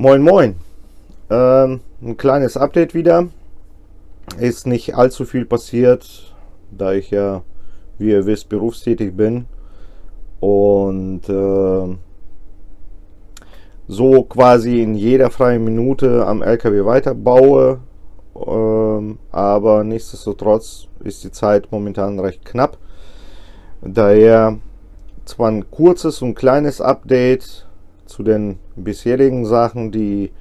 Moin Moin, ein kleines Update wieder. Ist nicht allzu viel passiert, da ich ja, wie ihr wisst, berufstätig bin und so quasi in jeder freien Minute am LKW weiterbaue, aber nichtsdestotrotz ist die Zeit momentan recht knapp. Daher zwar ein kurzes und kleines Update zu den bisherigen Sachen, die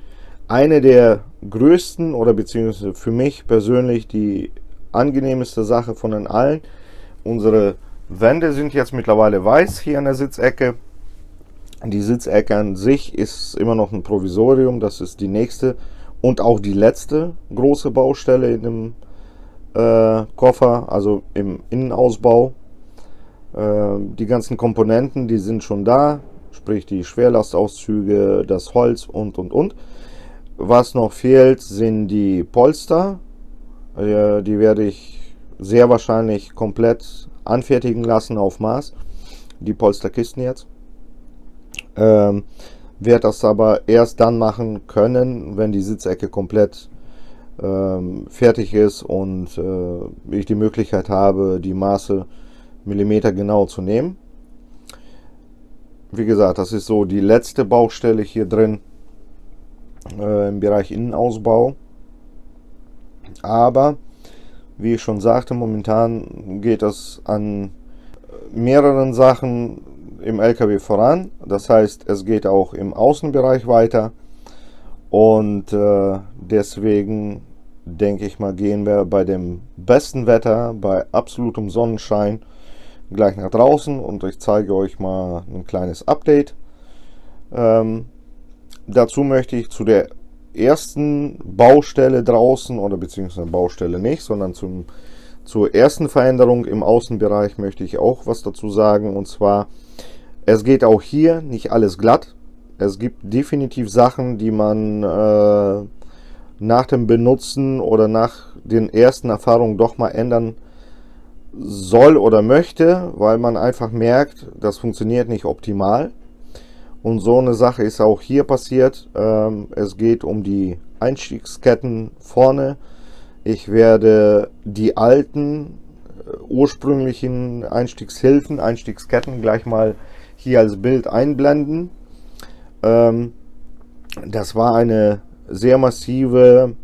eine der größten oder beziehungsweise für mich persönlich die angenehmste Sache von den allen. Unsere Wände sind jetzt mittlerweile weiß hier an der Sitzecke. Die Sitzecke an sich ist immer noch ein Provisorium, das ist die nächste und auch die letzte große Baustelle in dem Koffer, also im Innenausbau. Die ganzen Komponenten, die sind schon da, sprich die Schwerlastauszüge, das Holz und. Was noch fehlt, sind die Polster. Die werde ich sehr wahrscheinlich komplett anfertigen lassen auf Maß. Die Polsterkisten jetzt. Werde das aber erst dann machen können, wenn die Sitzecke komplett fertig ist und ich die Möglichkeit habe, die Maße Millimeter genau zu nehmen. Wie gesagt, das ist so die letzte Baustelle hier drin im Bereich Innenausbau. Aber wie ich schon sagte, momentan geht es an mehreren Sachen im LKW voran. Das heißt, es geht auch im Außenbereich weiter. Und deswegen denke ich mal, gehen wir bei dem besten Wetter, bei absolutem Sonnenschein, gleich nach draußen und ich zeige euch mal ein kleines Update. Dazu möchte ich zu der ersten Baustelle draußen, oder beziehungsweise Baustelle nicht, sondern zur ersten Veränderung im Außenbereich möchte ich auch was dazu sagen. Und zwar, es geht auch hier nicht alles glatt. Es gibt definitiv Sachen, die man nach dem Benutzen oder nach den ersten Erfahrungen doch mal ändern soll oder möchte, weil man einfach merkt, das funktioniert nicht optimal. Und so eine Sache ist auch hier passiert. Es geht um die Einstiegsketten vorne. Ich werde die alten ursprünglichen Einstiegsketten gleich mal hier als Bild einblenden. Das war eine sehr massive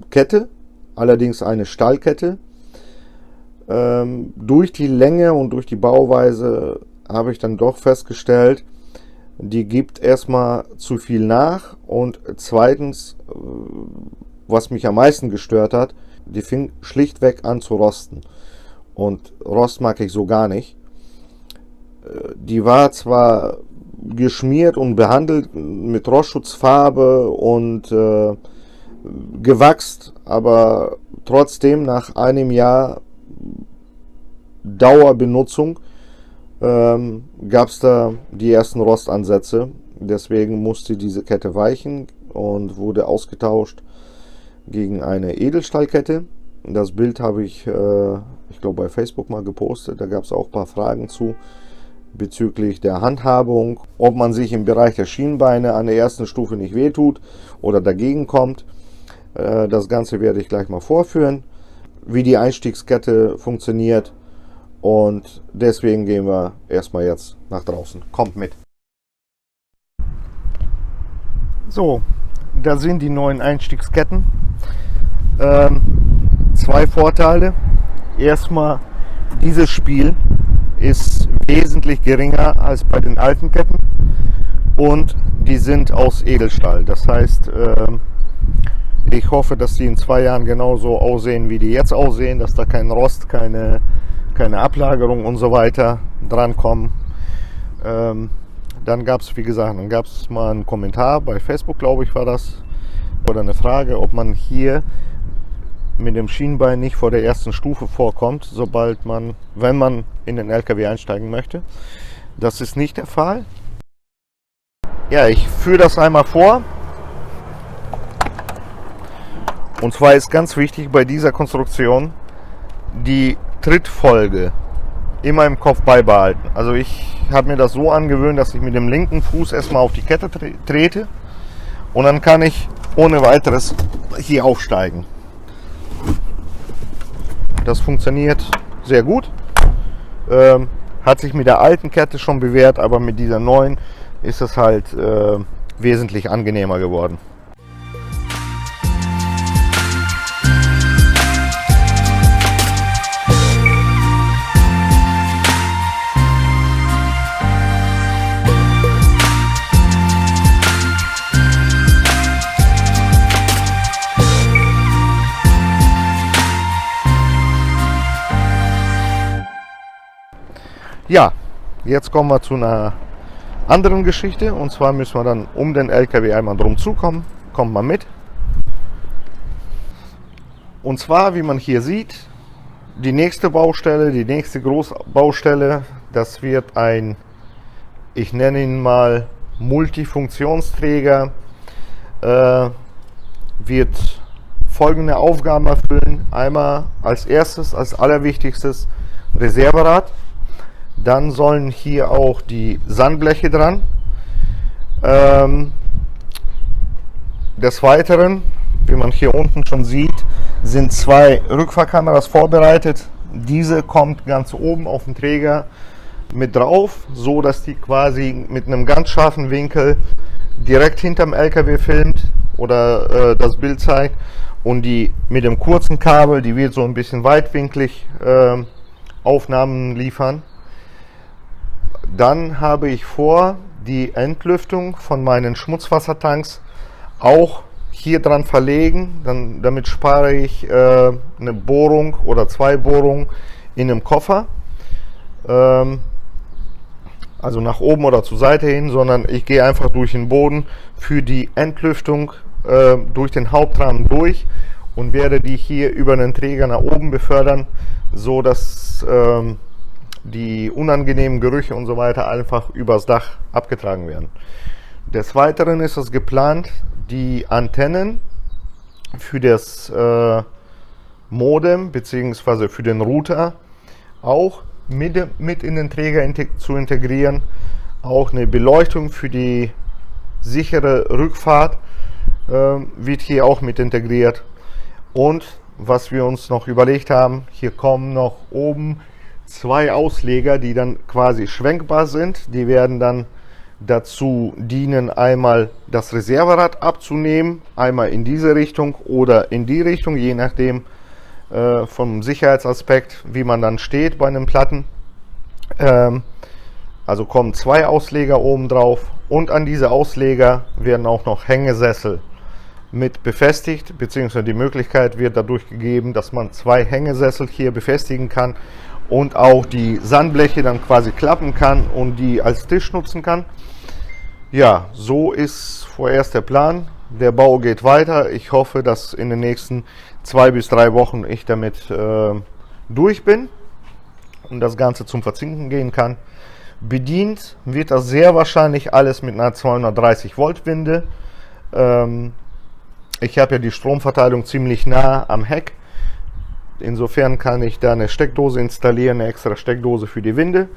Kette, allerdings eine Stahlkette. Durch die Länge und durch die Bauweise habe ich dann doch festgestellt, die gibt erstmal zu viel nach, und zweitens, was mich am meisten gestört hat, die fing schlichtweg an zu rosten, und Rost mag ich so gar nicht. Die war zwar geschmiert und behandelt mit Rostschutzfarbe und gewachst, aber trotzdem nach einem Jahr Dauerbenutzung gab es da die ersten Rostansätze. Deswegen musste diese Kette weichen und wurde ausgetauscht gegen eine Edelstahlkette. Das Bild habe ich glaube bei Facebook mal gepostet. Da gab es auch ein paar Fragen zu bezüglich der Handhabung, ob man sich im Bereich der Schienbeine an der ersten Stufe nicht wehtut oder dagegen kommt. Das Ganze werde ich gleich mal vorführen, wie die Einstiegskette funktioniert, und deswegen gehen wir erstmal jetzt nach draußen. Kommt mit! So, da sind die neuen Einstiegsketten. Zwei Vorteile. Erstmal, dieses Spiel ist wesentlich geringer als bei den alten Ketten und die sind aus Edelstahl. Das heißt, ich hoffe, dass die in 2 Jahren genauso aussehen, wie die jetzt aussehen, dass da kein Rost, keine Ablagerung und so weiter drankommen. Dann gab es, wie gesagt, mal einen Kommentar bei Facebook, glaube ich, war das, oder eine Frage, ob man hier mit dem Schienbein nicht vor der ersten Stufe vorkommt, wenn man in den LKW einsteigen möchte. Das ist nicht der Fall. Ja, ich führe das einmal vor. Und zwar ist ganz wichtig bei dieser Konstruktion die Trittfolge immer im Kopf beibehalten. Also ich habe mir das so angewöhnt, dass ich mit dem linken Fuß erstmal auf die Kette trete und dann kann ich ohne weiteres hier aufsteigen. Das funktioniert sehr gut. Hat sich mit der alten Kette schon bewährt, aber mit dieser neuen ist es halt wesentlich angenehmer geworden. Ja, jetzt kommen wir zu einer anderen Geschichte, und zwar müssen wir dann um den LKW einmal drum zukommen. Kommt mal mit. Und zwar, wie man hier sieht, die nächste Baustelle, die nächste Großbaustelle, das wird ein, ich nenne ihn mal Multifunktionsträger, wird folgende Aufgaben erfüllen. Einmal als erstes, als allerwichtigstes Reserverad. Dann sollen hier auch die Sandbleche dran. Des Weiteren, wie man hier unten schon sieht, sind 2 Rückfahrkameras vorbereitet. Diese kommt ganz oben auf den Träger mit drauf, so dass die quasi mit einem ganz scharfen Winkel direkt hinterm LKW filmt oder das Bild zeigt, und die mit dem kurzen Kabel, die wird so ein bisschen weitwinklig Aufnahmen liefern. Dann habe ich vor, die Entlüftung von meinen Schmutzwassertanks auch hier dran verlegen. Damit spare ich eine Bohrung oder 2 Bohrungen in einem Koffer. Also nach oben oder zur Seite hin, sondern ich gehe einfach durch den Boden für die Entlüftung durch den Hauptrahmen durch und werde die hier über den Träger nach oben befördern, so dass die unangenehmen Gerüche und so weiter einfach übers Dach abgetragen werden. Des Weiteren ist es geplant, die Antennen für das Modem bzw. für den Router auch mit in den Träger zu integrieren. Auch eine Beleuchtung für die sichere Rückfahrt wird hier auch mit integriert. Und was wir uns noch überlegt haben, hier kommen noch oben 2 Ausleger, die dann quasi schwenkbar sind. Die werden dann dazu dienen, einmal das Reserverad abzunehmen, einmal in diese Richtung oder in die Richtung, je nachdem vom Sicherheitsaspekt, wie man dann steht bei einem Platten. Also kommen 2 Ausleger oben drauf, und an diese Ausleger werden auch noch Hängesessel mit befestigt, beziehungsweise die Möglichkeit wird dadurch gegeben, dass man 2 Hängesessel hier befestigen kann und auch die Sandbleche dann quasi klappen kann und die als Tisch nutzen kann. Ja, so ist vorerst der Plan. Der Bau geht weiter. Ich hoffe, dass in den nächsten 2 bis 3 Wochen ich damit durch bin und das Ganze zum Verzinken gehen kann. Bedient wird das sehr wahrscheinlich alles mit einer 230 Volt Winde. Ich habe ja die Stromverteilung ziemlich nah am Heck. Insofern kann ich da eine Steckdose installieren, eine extra Steckdose für die Winde.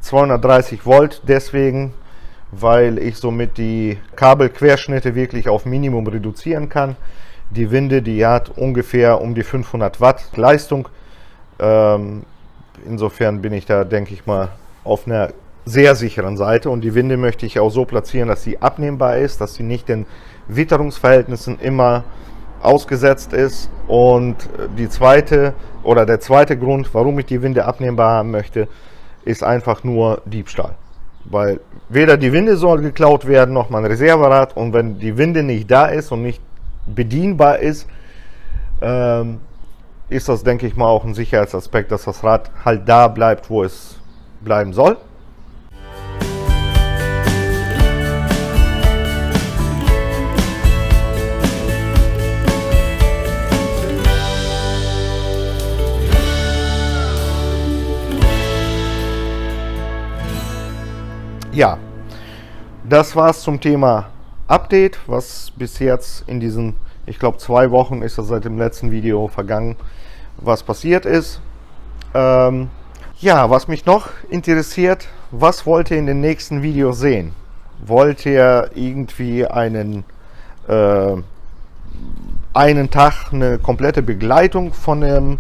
230 Volt deswegen, weil ich somit die Kabelquerschnitte wirklich auf Minimum reduzieren kann. Die Winde, die hat ungefähr um die 500 Watt Leistung. Insofern bin ich da, denke ich mal, auf einer sehr sicheren Seite. Und die Winde möchte ich auch so platzieren, dass sie abnehmbar ist, dass sie nicht den Witterungsverhältnissen immer ausgesetzt ist. Und der zweite Grund, warum ich die Winde abnehmbar haben möchte, ist einfach nur Diebstahl. Weil weder die Winde soll geklaut werden, noch mein Reserverad. Und wenn die Winde nicht da ist und nicht bedienbar ist, ist das, denke ich mal, auch ein Sicherheitsaspekt, dass das Rad halt da bleibt, wo es bleiben soll. Ja, das war's zum Thema Update, was bis jetzt in diesen, ich glaube 2 Wochen ist das seit dem letzten Video vergangen, was passiert ist. Ja, was mich noch interessiert, was wollt ihr in den nächsten Videos sehen? Wollt ihr irgendwie einen Tag eine komplette Begleitung von dem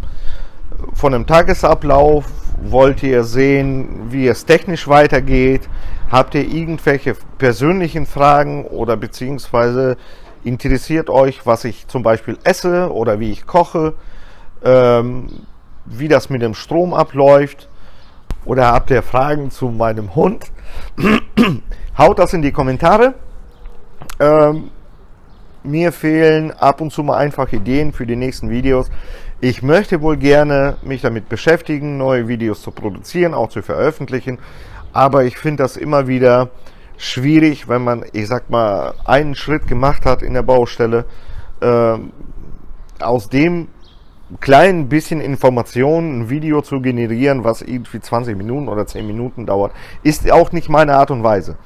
Tagesablauf? Wollt ihr sehen, wie es technisch weitergeht? Habt ihr irgendwelche persönlichen Fragen oder beziehungsweise interessiert euch, was ich zum Beispiel esse oder wie ich koche? Wie das mit dem Strom abläuft? Oder habt ihr Fragen zu meinem Hund? Haut das in die Kommentare. Mir fehlen ab und zu mal einfach Ideen für die nächsten Videos. Ich möchte wohl gerne mich damit beschäftigen, neue Videos zu produzieren, auch zu veröffentlichen. Aber ich finde das immer wieder schwierig, wenn man, ich sag mal, einen Schritt gemacht hat in der Baustelle, aus dem kleinen bisschen Informationen ein Video zu generieren, was irgendwie 20 Minuten oder 10 Minuten dauert, ist auch nicht meine Art und Weise.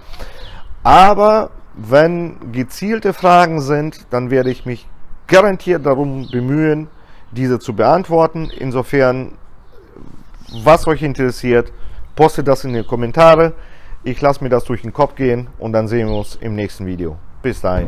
Aber wenn gezielte Fragen sind, dann werde ich mich garantiert darum bemühen, diese zu beantworten. Insofern, was euch interessiert, postet das in die Kommentare. Ich lasse mir das durch den Kopf gehen und dann sehen wir uns im nächsten Video. Bis dahin.